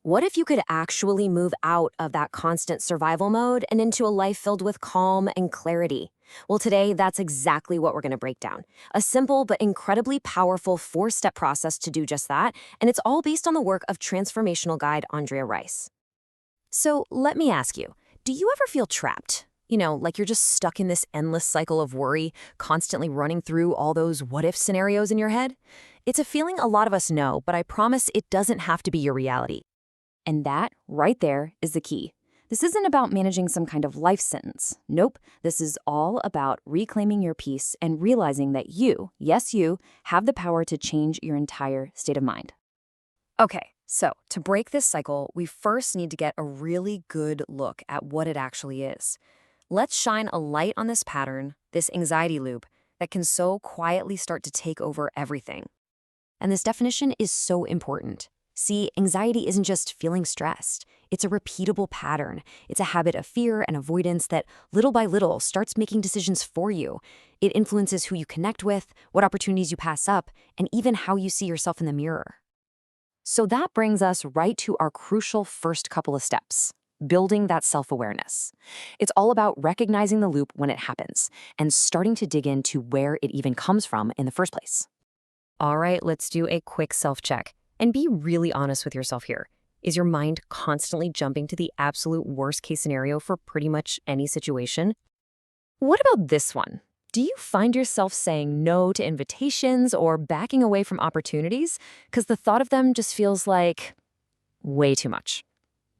What if you could actually move out of that constant survival mode and into a life filled with calm and clarity? Well, today, that's exactly what we're going to break down. A simple but incredibly powerful four-step process to do just that, and it's all based on the work of transformational guide Andrea Rice. So let me ask you, do you ever feel trapped? Like you're just stuck in this endless cycle of worry, constantly running through all those what-if scenarios in your head? It's a feeling a lot of us know, but I promise it doesn't have to be your reality. And that, right there, is the key. This isn't about managing some kind of life sentence. Nope, this is all about reclaiming your peace and realizing that you, yes you, have the power to change your entire state of mind. Okay, so to break this cycle, we first need to get a really good look at what it actually is. Let's shine a light on this pattern, this anxiety loop, that can so quietly start to take over everything. And this definition is so important. See, anxiety isn't just feeling stressed. It's a repeatable pattern. It's a habit of fear and avoidance that, little by little, starts making decisions for you. It influences who you connect with, what opportunities you pass up, and even how you see yourself in the mirror. So that brings us right to our crucial first couple of steps, building that self-awareness. It's all about recognizing the loop when it happens and starting to dig into where it even comes from in the first place. All right, let's do a quick self-check. And be really honest with yourself here. Is your mind constantly jumping to the absolute worst-case scenario for pretty much any situation? What about this one? Do you find yourself saying no to invitations or backing away from opportunities because the thought of them just feels like way too much?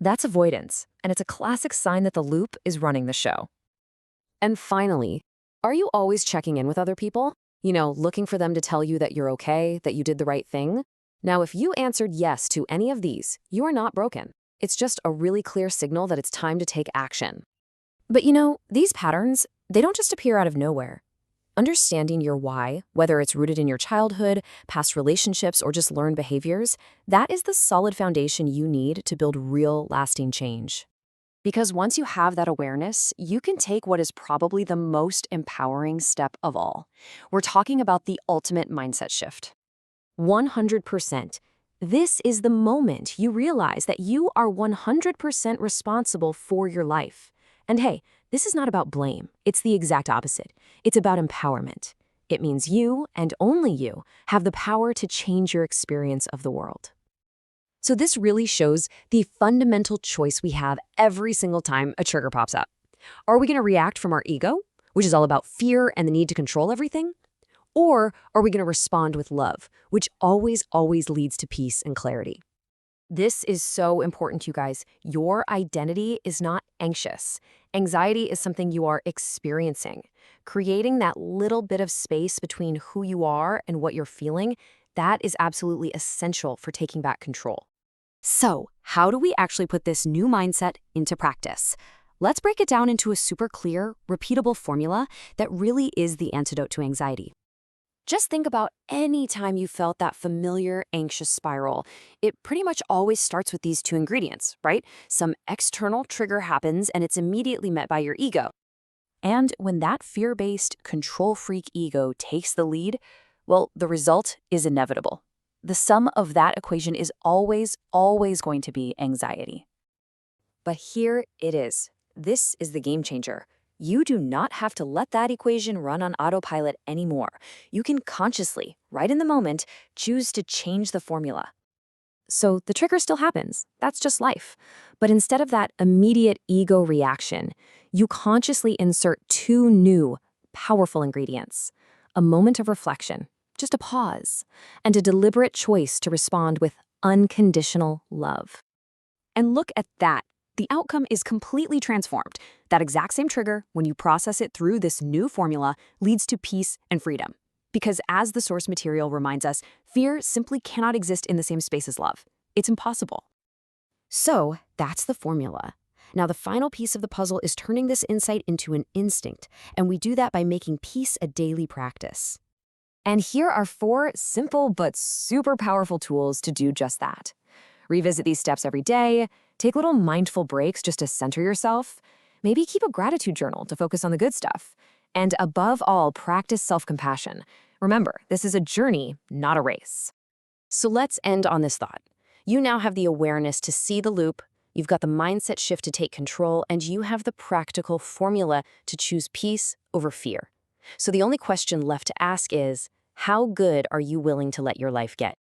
That's avoidance, and it's a classic sign that the loop is running the show. And finally, are you always checking in with other people? Looking for them to tell you that you're okay, that you did the right thing? Now, if you answered yes to any of these, you are not broken. It's just a really clear signal that it's time to take action. But these patterns, they don't just appear out of nowhere. Understanding your why, whether it's rooted in your childhood, past relationships, or just learned behaviors, that is the solid foundation you need to build real, lasting change. Because once you have that awareness, you can take what is probably the most empowering step of all. We're talking about the ultimate mindset shift. 100%. This is the moment you realize that you are 100% responsible for your life. And hey, this is not about blame. It's the exact opposite. It's about empowerment. It means you, and only you, have the power to change your experience of the world. So this really shows the fundamental choice we have every single time a trigger pops up. Are we going to react from our ego, which is all about fear and the need to control everything? Or are we going to respond with love, which always leads to peace and clarity? This is so important, you guys. Your identity is not anxious. Anxiety is something you are experiencing. Creating that little bit of space between who you are and what you're feeling, that is absolutely essential for taking back control. So, how do we actually put this new mindset into practice? Let's break it down into a super clear, repeatable formula that really is the antidote to anxiety. Just think about any time you felt that familiar anxious spiral. It pretty much always starts with these two ingredients, right? Some external trigger happens and it's immediately met by your ego. And when that fear-based, control-freak ego takes the lead, well, the result is inevitable. The sum of that equation is always going to be anxiety. But here it is. This is the game changer. You do not have to let that equation run on autopilot anymore. You can consciously, right in the moment, choose to change the formula. So the trigger still happens. That's just life. But instead of that immediate ego reaction, you consciously insert two new, powerful ingredients: a moment of reflection, just a pause, and a deliberate choice to respond with unconditional love. And look at that. The outcome is completely transformed. That exact same trigger, when you process it through this new formula, leads to peace and freedom. Because as the source material reminds us, fear simply cannot exist in the same space as love. It's impossible. So that's the formula. Now the final piece of the puzzle is turning this insight into an instinct, and we do that by making peace a daily practice. And here are 4 simple but super powerful tools to do just that. Revisit these steps every day, take little mindful breaks just to center yourself, maybe keep a gratitude journal to focus on the good stuff, and above all, practice self-compassion. Remember, this is a journey, not a race. So let's end on this thought. You now have the awareness to see the loop, you've got the mindset shift to take control, and you have the practical formula to choose peace over fear. So the only question left to ask is, how good are you willing to let your life get?